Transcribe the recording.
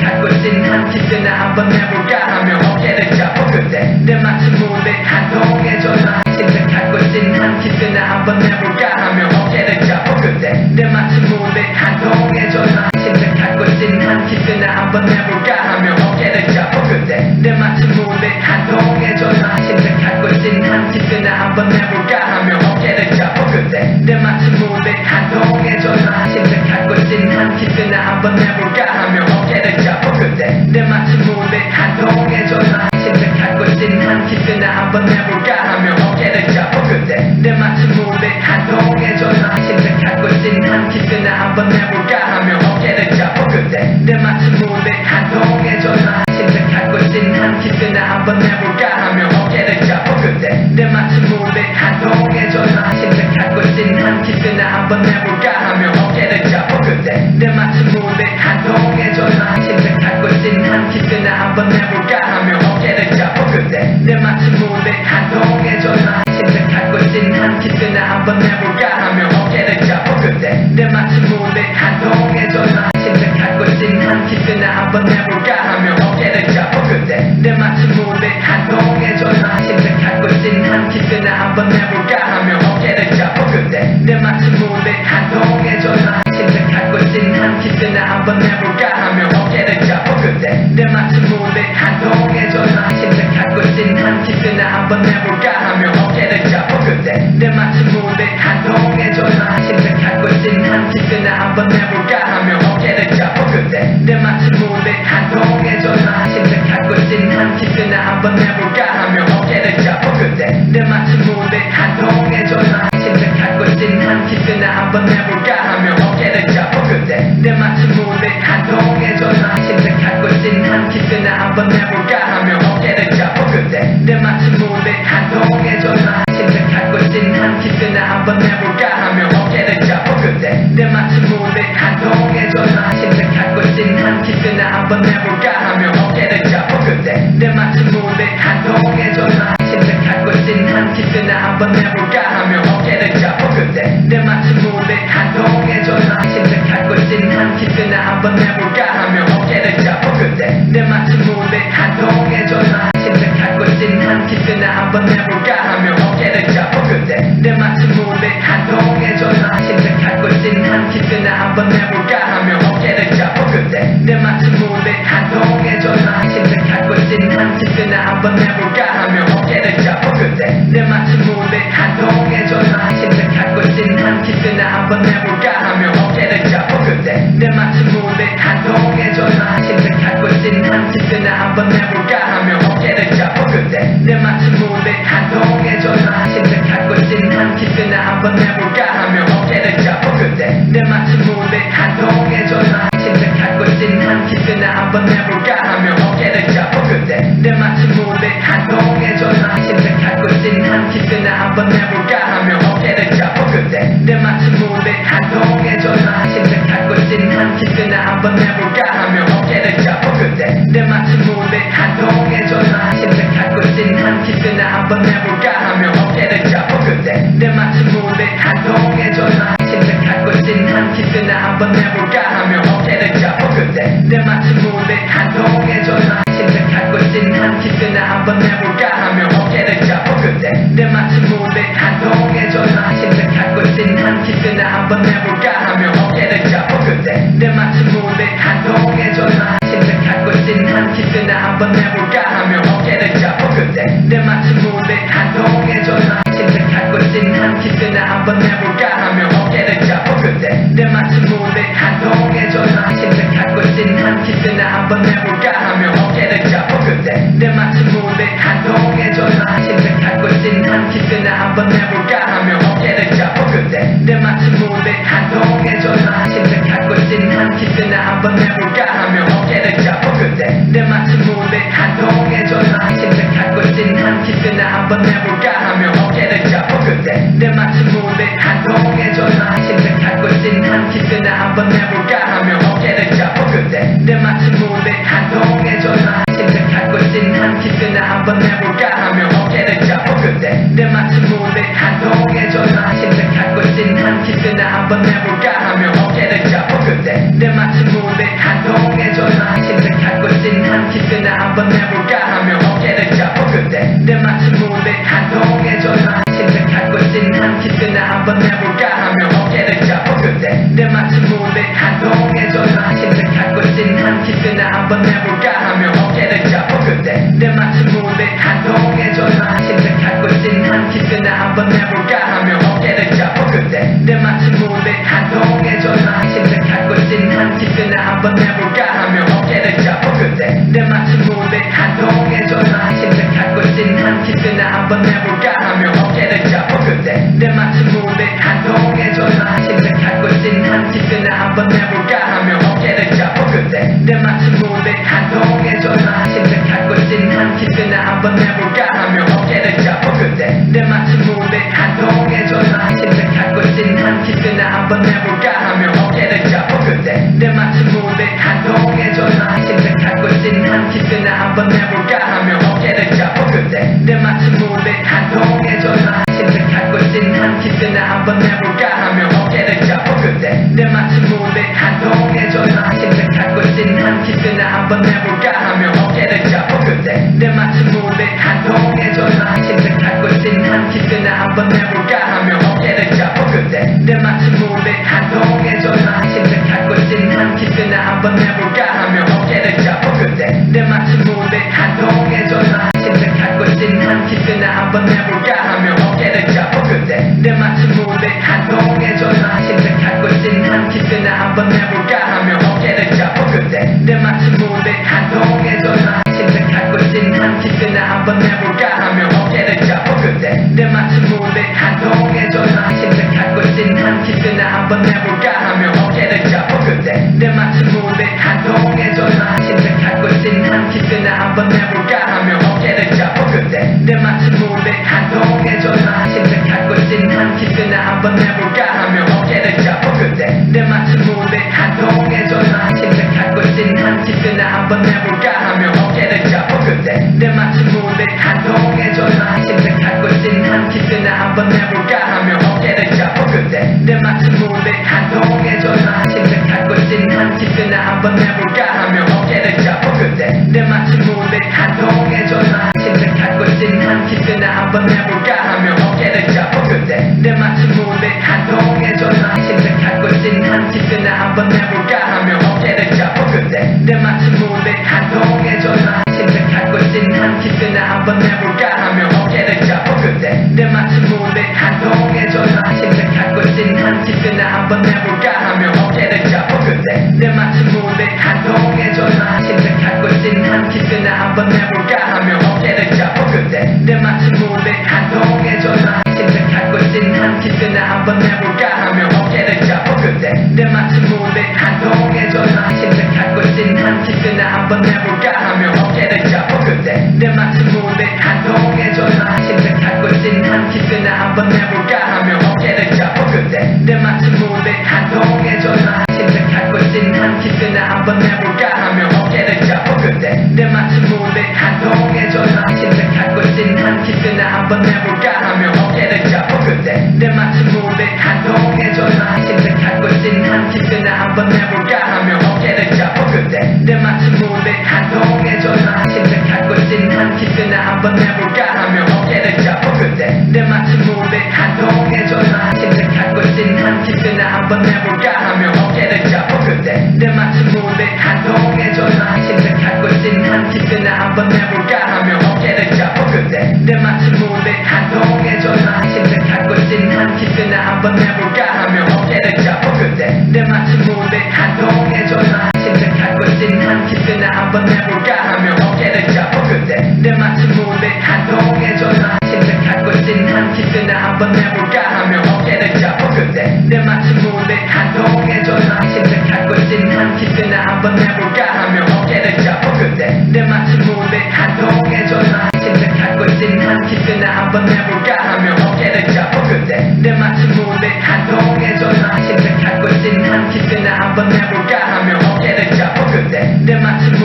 생각하고 있진 않겠으나 한번 해볼까 하며 어깨를 잡고 그때 때마침 무대한 통에 전화 생각하고 있진 않겠으나 한번 해볼까 하며 어깨를 잡고 그때 때마침 무대한 통에 전화 생각하고 있진 않겠으나 한번 해볼까 하며 어깨를 잡고 그때 때마침 무대한 통에 전화 생각하고 있진 않겠으나 한번 해볼까 하며 어깨를 잡고 그때 때마침 무대한 통에 전화 생각하고 있진 않겠으나 한번 해볼까 하며 어깨를 잡고 그때 때마침 무대한 통에 전화 생각하고 있진 않겠으나 한번 해볼까 하며 어깨를 잡고 그때 때마침 무대한 통에 전화 생각하고 있진 않겠으나 한번 해볼까 하며 어깨를 잡고 그때 때마침 무대한 통에 전화 생각하고 있진 않겠으나 한번 해볼까 하며 어깨를 잡고 그때 때마침 무대한 통에 전화 생각하고 있진 않겠으나 한번 해볼까 하며 어깨를 잡고 그때 때마침 무대한 통에 전화 생각하고 있진 않겠으나 한번 해볼까 하며 어깨를 잡고 그때 때마침 무대한 통에 전화 생각하고 있진 않겠으나 한번 해볼까 하며 어깨를 잡고 그때 때마침 무대한 통에 전화 생각하고 있진 않겠으나 한번 해볼까 하며 어깨를 잡고 그때 때마침 무대한 통에 전화 생각하고 있진 않겠으나 한번 해볼까 하며 어깨를 잡고 그때 때마침 무대한 통에 전화 생각하고 있진 않겠으나 한번 해볼까 하며 어깨를 잡고 그때 때마침 무대한 통에 전화 생각하고 있진 않겠으나 한번 해볼까 하며 어깨를 잡고 그때 때마침 무대한 통에 전화 생각하고 있진 않겠으나 한번 해볼까 하며 어깨를 잡고 그때 때마침 무대한 통에 전화 생각하고 있진 않겠으나 한번 해볼까 하며 어깨를 잡고 그때 때마침 무대한 통에 전화 생각하고 있진 않겠으나 한번 해볼까 하며 어깨를 잡고 그때 때마침 무대한 통에 전화 생각하고 있진 않겠으나 한번 해볼까 하며 어깨를 잡고 그때 때마침 무대한 통에 전화 생각하고 있진 않겠으나 한번 해볼까 하며 어깨를 잡고 그때 때마침 무대한 통에 전화 생각하고 있진 않겠으나 한번 해볼까 하며 어깨를 잡고 그때 때마침 무대한 통에 전화 생각하고 있진 않겠으나 한번 해볼까 하며 어깨를 잡고 그때 때마침 무대한 통에 전화 생각하고 있진 않겠으나 한번 해볼까 하며 어깨를 잡고 그때 때마침 무대한 통에 전화 생각하고 있진 않겠으나 한번 해볼까 하며 어깨를 잡고 그때 때마침 무대한 통에 전화 생각하고 있진 않겠으나 한번 해볼까 하며 어깨를 잡고 그때 때마침 무대한 통에 전화 생각하고 있진 않겠으나 한번 해볼까 하며 어깨를 잡고 그때 때마침 무대한 통에 전화 생각하고 있진 않겠으나 한번 해볼까 하며 어깨를 잡고 그때 때마침 무대한 통에 전화 생각하고 있진 않겠으나 한번 해볼까 하며 어깨를 잡고 그때 때마침 무대한 통에 전화 생각하고 있진 않겠으나 한번 해볼까 하며 어깨를 잡고 그때 때마침 무대한 통에 전화 생각하고 있진 않겠으나 한번 해볼까 하며 어깨를 잡고 그때 때마침 무대한 통에 전화 생각하고 있진 않겠으나 한번 해볼까 하며 어깨를 잡고 그때 때마침 무대한 통에 전화 생각하고 있진 않겠으나 한번 해볼까 하며 어깨를 잡고 그때 때마침 무대한 통에 전화 생각하고 있진 않겠으나 한번 해볼까 하며 어깨를 잡고 그때 때마침 무대한 통에 전화 생각하고 있진 않겠으나 한번 해볼까 하며 어깨를 잡고 그때 때마침 무대한 통에 전화 생각하고 있진 않겠으나 한번 해볼까 하며 어깨를 잡고 그때 때마침 무대한 통에 전화 생각하고 있진 않겠으나 한번 해볼까 하며 어깨를 잡고 그때 때마침 무대한 통에 전화 생각하고 있진 않겠으나 한번 해볼까 하며 어깨를 잡고 그때 때마침 무대한 통에 전화 생각하고 있진 않겠으나 한번 해볼까 하며 어깨를 잡고 그때 때마침 무대한 통에 전화 생각하고 있진 않겠으나 한번 해볼까 하며 어깨를 잡고 그때 때마침 무대한 통에 전화 생각하고 있진 않겠으나 한번 해볼까 하며 어깨를 잡고 그때 때마침 무대한 통에 전화 생각하고 있진 않겠으나 한번 해볼까 하며 어깨를 잡고 그때 때마침 무대한 통에 전화 생각하고 있진 않겠으나 한번 해볼까 하며 어깨를 잡고 그때 때마침 무대한 통에 전화 생각하고 있진 않겠으나 한번 해볼까 하며 어깨를 잡고 그때 때마침 무대한 통에 전화 생각하고 있진 않겠으나 한번 해볼까 하며 어깨를 잡고 그때 때마침 무대한 통에 전화 생각하고 있진 않겠으나 한번 해볼까 하며 어깨를 잡고 그때 때마침 무대한 통에 전화 생각하고 한번 해볼까 하며 어깨를 잡고 그때 때마침 무대 한동에 전화 침착하고 있진 한 키스나 한번 해볼까 하며 어깨를 잡고 그때 때마침 무대 한동에 전화 침착하고 있진 한 키스나 한번 해볼까 하며 어깨를 잡고 그때 때마침 무대 한동에 전화 침착하고 있진 한 키스나 한번 해볼까 하며 어깨를 잡고 그때 때마침 무대 한동에 전화 침착하고 있진 한 키스나 한번 해볼까 하며 어깨를 잡고 그때 때마침 무대 한동에 전화 침착하고 있진 한 키스나 한번 해볼까 하며 어깨를 잡고 그때 때마침 무대 한동에 전화 침착하고 있진 한 키스나 한번 해볼까 하며 어깨를 잡고 그때 때마침 무대 한동에 전화 침착하고 있진 한 키스나 한번 해볼까 하며 어깨를 잡고 그때 때마침 무대 한동에 전화 침착하고 있진 한 키스나 한번 해볼까 하며 어깨를 잡고 그때 때마침 무대 한동에 전화 침착하고 있진 한 키스나 한번 해볼까 하며 어깨를 잡고 그때 때마침 무대 한동에 전화 침착하고 있진 한 키스나 한번 해볼까 하며 어깨를 잡고 그때 때마침 무대 한동에 전화 침착하고 있진 한 키스나 한번 해볼까 하며 어깨를 잡고 그때 때마침 무대 한동에 전화 침착하고 있진 한 키스나 한번 해볼까 하며 어깨를 잡고 그때 때마침 무대 한동에 전화 침착하고 있진 한 키스나 한번 해볼까 하며 어깨를 잡고 그때 때마침 무대 한동에 전화 침착하고 있진 한 키스나 한번 해볼까 하며 어깨를 잡고 그때 때마침 무대 한동에 전화 침착하고 있진 한 키스나 한번 해볼까 하며 어깨를 잡고 그때 때마침 무대 한동에 전화 침착하고 있진 한 키스나 한번 해볼까 하며 어깨를 잡고 그때 때마침 무대 한동에 전화 침착하고 있진 한 키스나 한번 해볼까 하며 어깨를 잡고 그때 때마침 무대 한동에 전화 침착하고 있진 한 키스나 한번 해볼까 하며 어깨를 잡고 그때 때마침 무대 한동에 전화 침착하고 있진 한 키스나 한번 해볼까 하며 어깨를 잡고 그때 때마침 무대 한동에 전화 침착하고 있진 한 키스나 한번 해볼까 하며 어깨를 잡고 그때 때마침 무대 한동에 전화 침착하고 있진 한 키스나 한번 해볼까 하며 어깨를 잡고 그때 때마침 무대 한동에 전화 침착하고 있진 한 키스나 한번 해볼까 하며 어깨를 잡고 그때 때마침 무대 한동에 전화 침착하고 있진 한 키스나 한번 해볼까 하며 어깨를 잡고 그때 때마침 무대 한동에 전화 침착하고 있진 한 키스나 한번 해볼까 하며 어깨를 잡고 그때 때마침 무대 한동에 전화 침착하고 있진 한 키스나 한번 해볼까 하며 어깨를 잡고 그때 때마침 무대 한동에 전화 침착하고 있진 한 키스나 한번 해볼까 하며 어깨를 잡고 그때 때마침 무대 한동에 전화 침착하고 있진 한 키스나 한번 해볼까 하며 어깨를 잡고 그때 때마침 무대 한동에 전화 침착하고 있진 한 키스나 한번 해볼까 하며 어깨를 잡고 그때 때마침 무대 한동에 전화 침착하고 있진 한 키스나 한번 해볼까 하며 어깨를 잡고 그때 때마침 무대 한동에 전화 침착하고 있진 한 키스나 한번 해볼까 하며 어깨를 잡고 그때 때마침 무대 한동에 전화 침착하고 있진 한 키스나 한번 해볼까 하며 어깨를 잡고 그때 때마침 무대 한동에 전화 침착하고 있진 한 키스나 한번 해볼까 하며 어깨를 잡고 그때 때마침 무대 한동에 전화 침착하고 있진 한 키스나 한번 해볼까 하며 어깨를 잡고 그때 때마침 무대 한동에 전화 침착하고 있진 한 키스나 한번 해볼까 하며 어깨를 잡고 그때 때마침 무대 한동에 전화 침착하고 있진 한 키스나 한번 해볼까 하며 어깨를 잡고 그때 때마침 무대 한동에 전화 침착하고 있진 한 키스나 한번 해볼까 하며 어깨를 잡고 그때 때마침 무대 한동에 전화 침착하고 있진 한 키스나 한번 해볼까 하며 어깨를 잡고 그때 때마침 무대 한동에 전화 침착하고 있진 한 키스나 한번 해볼까 하며 어깨를 잡고 그때 때마침 무대 한동에 전화 침착하고 있진 한 키스나 한번 해볼까 하며 어깨를 잡고 그때 때마침 무대 한동에 전화 침착하고 있진 한 키스나 한번 해볼까 하며 어깨를 잡고 그때 때마침 무대 한동에 전화 침착하고 있진 한 키스나 한번 해볼까 하며 어깨를 잡고 그때 때마침 무대 한동에 전화 침착하고 있진 한 키스나 한번 해볼까 하며 어깨를 잡고 그때 때마침